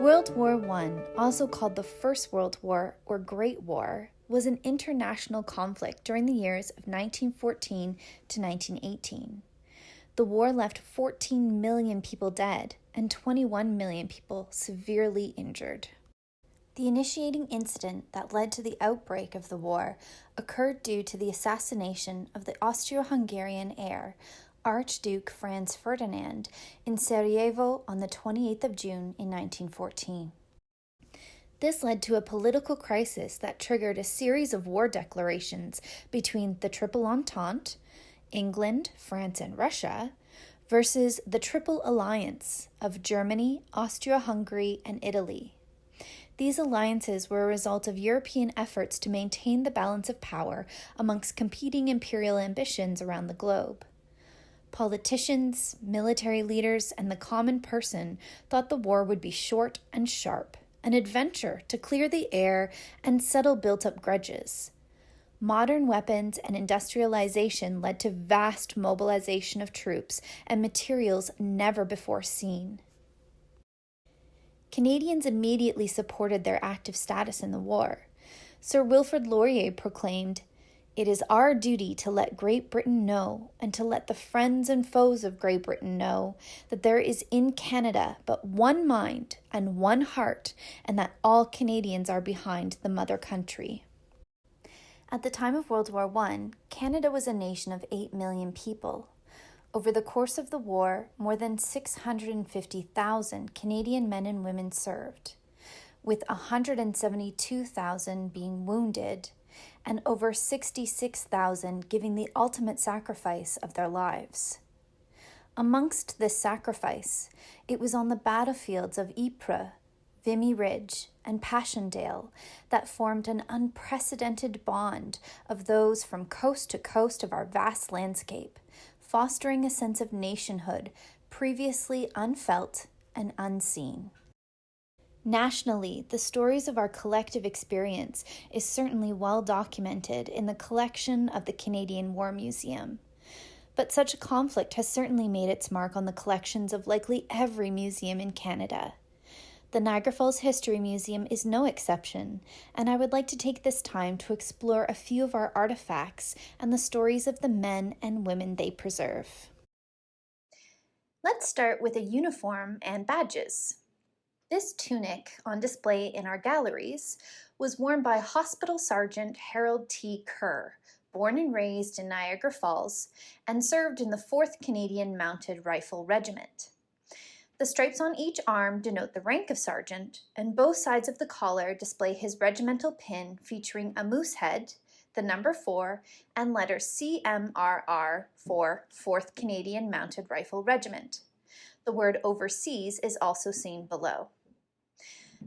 World War I, also called the First World War or Great War, was an international conflict during the years of 1914 to 1918. The war left 14 million people dead and 21 million people severely injured. The initiating incident that led to the outbreak of the war occurred due to the assassination of the Austro-Hungarian heir, Archduke Franz Ferdinand, in Sarajevo on the 28th of June in 1914. This led to a political crisis that triggered a series of war declarations between the Triple Entente, England, France, and Russia, versus the Triple Alliance of Germany, Austria-Hungary, and Italy. These alliances were a result of European efforts to maintain the balance of power amongst competing imperial ambitions around the globe. Politicians, military leaders, and the common person thought the war would be short and sharp, an adventure to clear the air and settle built-up grudges. Modern weapons and industrialization led to vast mobilization of troops and materials never before seen. Canadians immediately supported their active status in the war. Sir Wilfrid Laurier proclaimed, "It is our duty to let Great Britain know, and to let the friends and foes of Great Britain know, that there is in Canada but one mind and one heart, and that all Canadians are behind the mother country." At the time of World War I, Canada was a nation of 8 million people. Over the course of the war, more than 650,000 Canadian men and women served, with 172,000 being wounded and over 66,000 giving the ultimate sacrifice of their lives. Amongst this sacrifice, it was on the battlefields of Ypres, Vimy Ridge, and Passchendaele that formed an unprecedented bond of those from coast to coast of our vast landscape, fostering a sense of nationhood previously unfelt and unseen. Nationally, the stories of our collective experience is certainly well documented in the collection of the Canadian War Museum. But such a conflict has certainly made its mark on the collections of likely every museum in Canada. The Niagara Falls History Museum is no exception, and I would like to take this time to explore a few of our artifacts and the stories of the men and women they preserve. Let's start with a uniform and badges. This tunic, on display in our galleries, was worn by Hospital Sgt Harold T Kershaw, born and raised in Niagara Falls, and served in the 4th Canadian Mounted Rifle Regiment. The stripes on each arm denote the rank of sergeant, and both sides of the collar display his regimental pin featuring a moose head, the number 4, and letters CMRR for 4th Canadian Mounted Rifle Regiment. The word overseas is also seen below.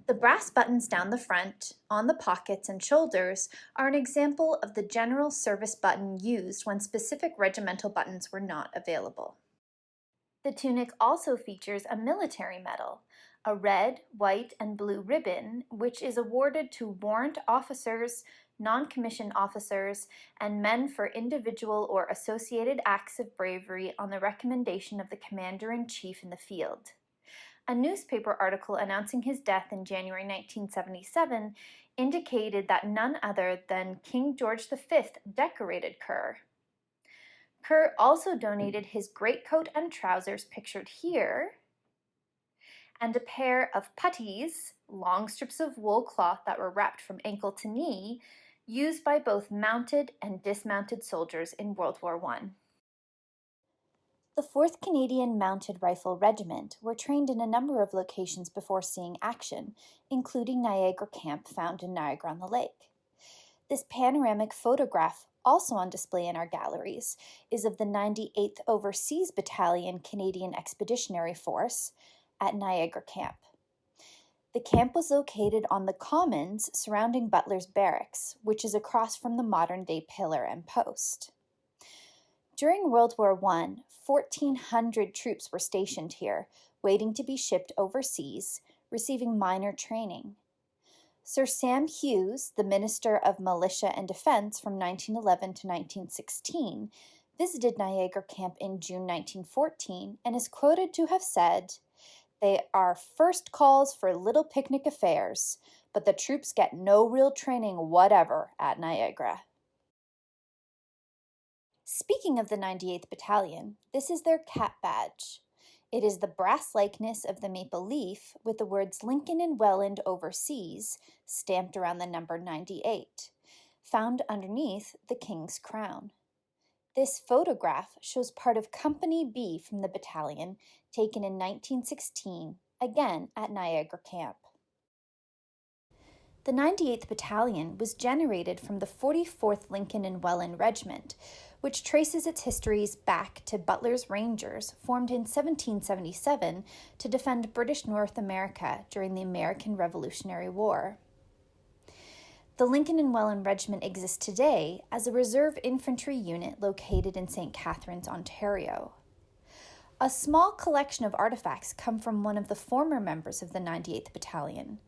The brass buttons down the front, on the pockets and shoulders, are an example of the general service button used when specific regimental buttons were not available. The tunic also features a military medal, a red, white, and blue ribbon, which is awarded to warrant officers, non-commissioned officers, and men for individual or associated acts of bravery on the recommendation of the Commander-in-Chief in the field. A newspaper article announcing his death in January 1977 indicated that none other than King George V decorated Kerr. Kerr also donated his greatcoat and trousers pictured here, and a pair of puttees, long strips of wool cloth that were wrapped from ankle to knee, used by both mounted and dismounted soldiers in World War I. The 4th Canadian Mounted Rifle Regiment were trained in a number of locations before seeing action, including Niagara Camp found in Niagara-on-the-Lake. This panoramic photograph, also on display in our galleries, is of the 98th Overseas Battalion Canadian Expeditionary Force at Niagara Camp. The camp was located on the commons surrounding Butler's Barracks, which is across from the modern-day pillar and post. During World War I, 1,400 troops were stationed here, waiting to be shipped overseas, receiving minor training. Sir Sam Hughes, the Minister of Militia and Defence from 1911 to 1916, visited Niagara Camp in June 1914 and is quoted to have said, They are first calls for little picnic affairs, but the troops get no real training whatever at Niagara. Speaking of the 98th Battalion, this is their cap badge. It is the brass likeness of the maple leaf with the words Lincoln and Welland Overseas stamped around the number 98, found underneath the King's crown. This photograph shows part of Company B from the battalion, taken in 1916, again at Niagara Camp. The 98th Battalion was generated from the 44th Lincoln and Welland Regiment, which traces its histories back to Butler's Rangers, formed in 1777 to defend British North America during the American Revolutionary War. The Lincoln and Welland Regiment exists today as a reserve infantry unit located in St. Catharines, Ontario. A small collection of artifacts come from one of the former members of the 98th Battalion,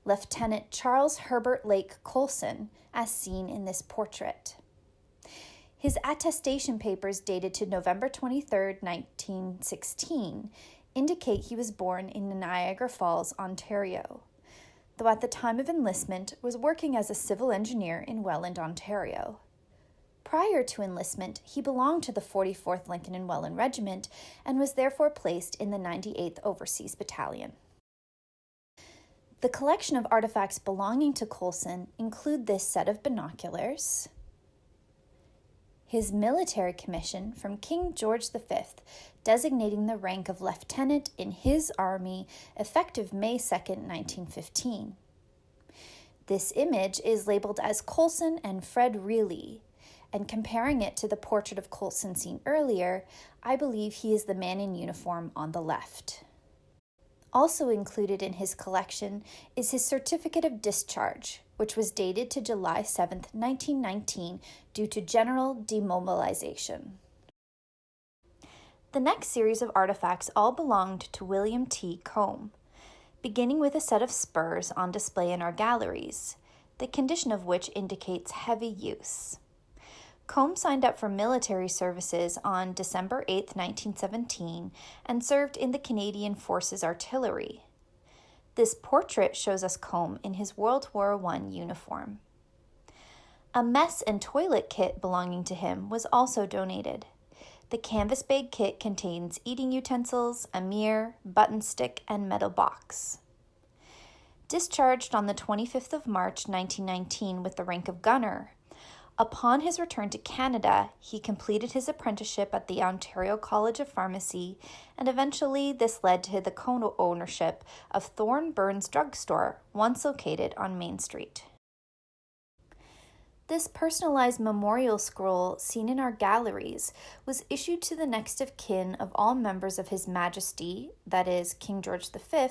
Lieutenant Charles Herbert Lake Colson, as seen in this portrait. His attestation papers dated to November 23, 1916, indicate he was born in Niagara Falls, Ontario, though at the time of enlistment was working as a civil engineer in Welland, Ontario. Prior to enlistment, he belonged to the 44th Lincoln and Welland Regiment and was therefore placed in the 98th Overseas Battalion. The collection of artifacts belonging to Colson include this set of binoculars, his military commission from King George V, designating the rank of lieutenant in his army effective May 2, 1915. This image is labeled as Colson and Fred Reilly, and comparing it to the portrait of Colson seen earlier, I believe he is the man in uniform on the left. Also included in his collection is his certificate of discharge, which was dated to July 7, 1919, due to general demobilization. The next series of artifacts all belonged to William T. Combe, beginning with a set of spurs on display in our galleries, the condition of which indicates heavy use. Combe signed up for military services on December 8, 1917, and served in the Canadian Forces Artillery. This portrait shows us Combe in his World War I uniform. A mess and toilet kit belonging to him was also donated. The canvas bag kit contains eating utensils, a mirror, button stick, and metal box. Discharged on the 25th of March, 1919 with the rank of gunner, upon his return to Canada, he completed his apprenticeship at the Ontario College of Pharmacy, and eventually this led to the co-ownership of Thorne Burns Drugstore, once located on Main Street. This personalized memorial scroll seen in our galleries was issued to the next of kin of all members of His Majesty, that is, King George V,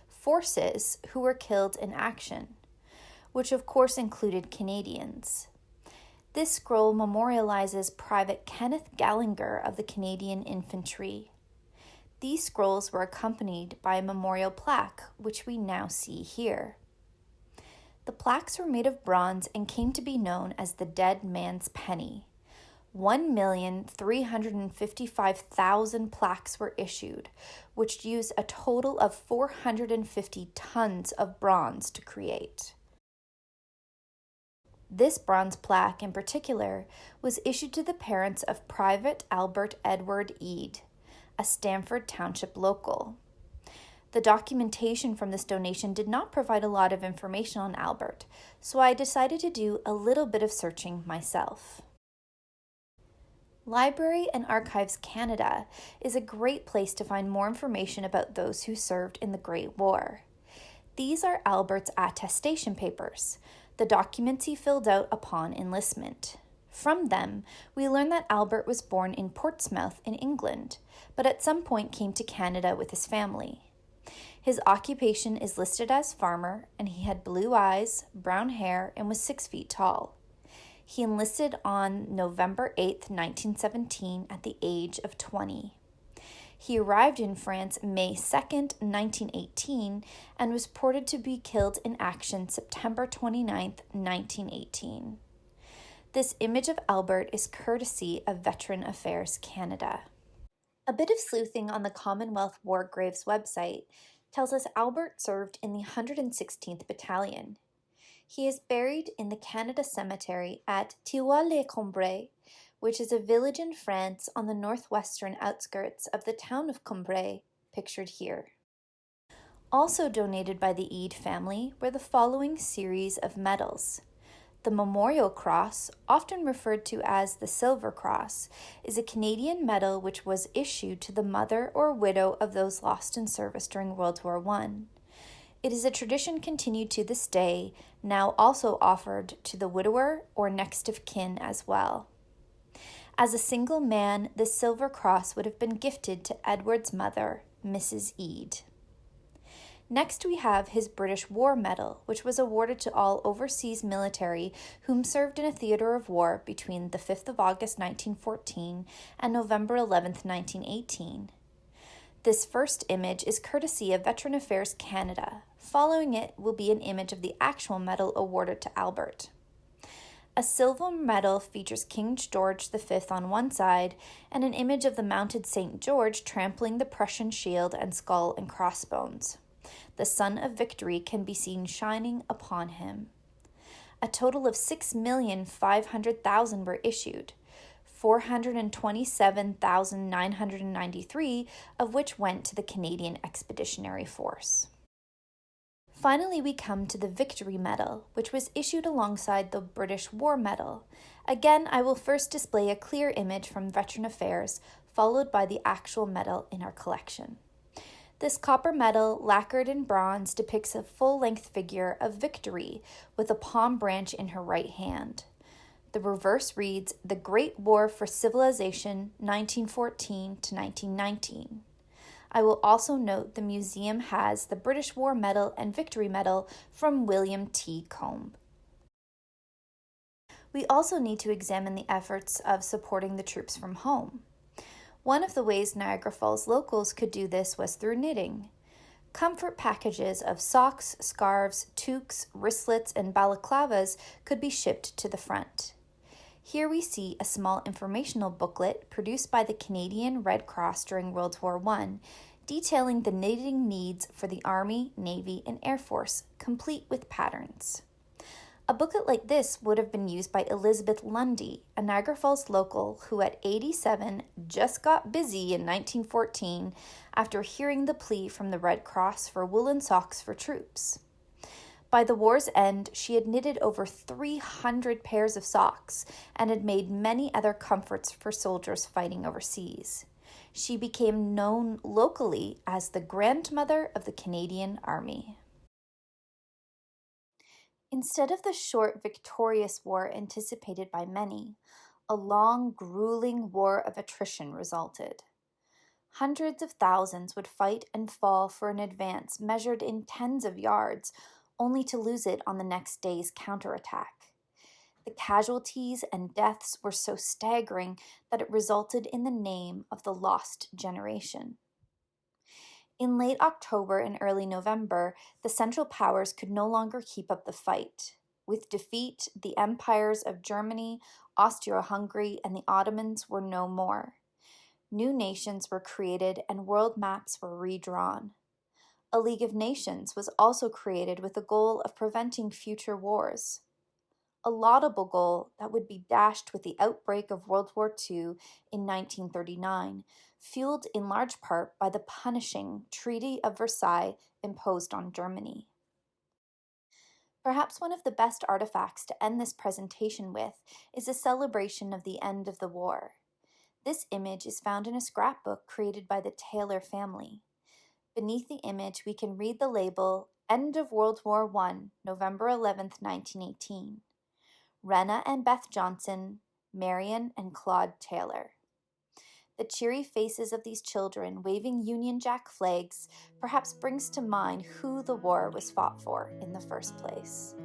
forces who were killed in action, which of course included Canadians. This scroll memorializes Private Kenneth Gallinger of the Canadian Infantry. These scrolls were accompanied by a memorial plaque, which we now see here. The plaques were made of bronze and came to be known as the Dead Man's Penny. 1,355,000 plaques were issued, which used a total of 450 tons of bronze to create. This bronze plaque, in particular, was issued to the parents of Private Albert Edward Eade, a Stamford Township local. The documentation from this donation did not provide a lot of information on Albert, so I decided to do a little bit of searching myself. Library and Archives Canada is a great place to find more information about those who served in the Great War. These are Albert's attestation papers, the documents he filled out upon enlistment. From them, we learn that Albert was born in Portsmouth in England, but at some point came to Canada with his family. His occupation is listed as farmer, and he had blue eyes, brown hair, and was 6 feet tall. He enlisted on November 8, 1917, at the age of 20. He arrived in France May 2, 1918, and was reported to be killed in action September 29, 1918. This image of Albert is courtesy of Veteran Affairs Canada. A bit of sleuthing on the Commonwealth War Graves website tells us Albert served in the 116th Battalion. He is buried in the Canada Cemetery at Thiroux-les-Combray, which is a village in France on the northwestern outskirts of the town of Combray, pictured here. Also donated by the Ede family were the following series of medals. The Memorial Cross, often referred to as the Silver Cross, is a Canadian medal which was issued to the mother or widow of those lost in service during World War I. It is a tradition continued to this day, now also offered to the widower or next of kin as well. As a single man, the Silver Cross would have been gifted to Edward's mother, Mrs. Ede. Next, we have his British War Medal, which was awarded to all overseas military whom served in a theater of war between the 5th of August 1914 and November 11th, 1918. This first image is courtesy of Veteran Affairs Canada. Following it will be an image of the actual medal awarded to Albert. A silver medal features King George V on one side and an image of the mounted St. George trampling the Prussian shield and skull and crossbones. The sun of victory can be seen shining upon him. A total of 6,500,000 were issued, 427,993 of which went to the Canadian Expeditionary Force. Finally, we come to the Victory Medal, which was issued alongside the British War Medal. Again, I will first display a clear image from Veteran Affairs, followed by the actual medal in our collection. This copper medal, lacquered in bronze, depicts a full-length figure of Victory with a palm branch in her right hand. The reverse reads, "The Great War for Civilization, 1914 to 1919. I will also note the museum has the British War Medal and Victory Medal from William T. Combe. We also need to examine the efforts of supporting the troops from home. One of the ways Niagara Falls locals could do this was through knitting. Comfort packages of socks, scarves, toques, wristlets, and balaclavas could be shipped to the front. Here we see a small informational booklet produced by the Canadian Red Cross during World War I, detailing the knitting needs for the Army, Navy, and Air Force, complete with patterns. A booklet like this would have been used by Elizabeth Lundy, a Niagara Falls local who at 87 just got busy in 1914 after hearing the plea from the Red Cross for woolen socks for troops. By the war's end, she had knitted over 300 pairs of socks and had made many other comforts for soldiers fighting overseas. She became known locally as the grandmother of the Canadian Army. Instead of the short, victorious war anticipated by many, a long, grueling war of attrition resulted. Hundreds of thousands would fight and fall for an advance measured in tens of yards, only to lose it on the next day's counterattack. The casualties and deaths were so staggering that it resulted in the name of the Lost Generation. In late October and early November, the Central Powers could no longer keep up the fight. With defeat, the empires of Germany, Austria-Hungary, and the Ottomans were no more. New nations were created and world maps were redrawn. A League of Nations was also created with the goal of preventing future wars. A laudable goal that would be dashed with the outbreak of World War II in 1939, fueled in large part by the punishing Treaty of Versailles imposed on Germany. Perhaps one of the best artifacts to end this presentation with is a celebration of the end of the war. This image is found in a scrapbook created by the Taylor family. Beneath the image, we can read the label, "End of World War I, November 11th, 1918. Rena and Beth Johnson, Marion and Claude Taylor." The cheery faces of these children waving Union Jack flags perhaps brings to mind who the war was fought for in the first place.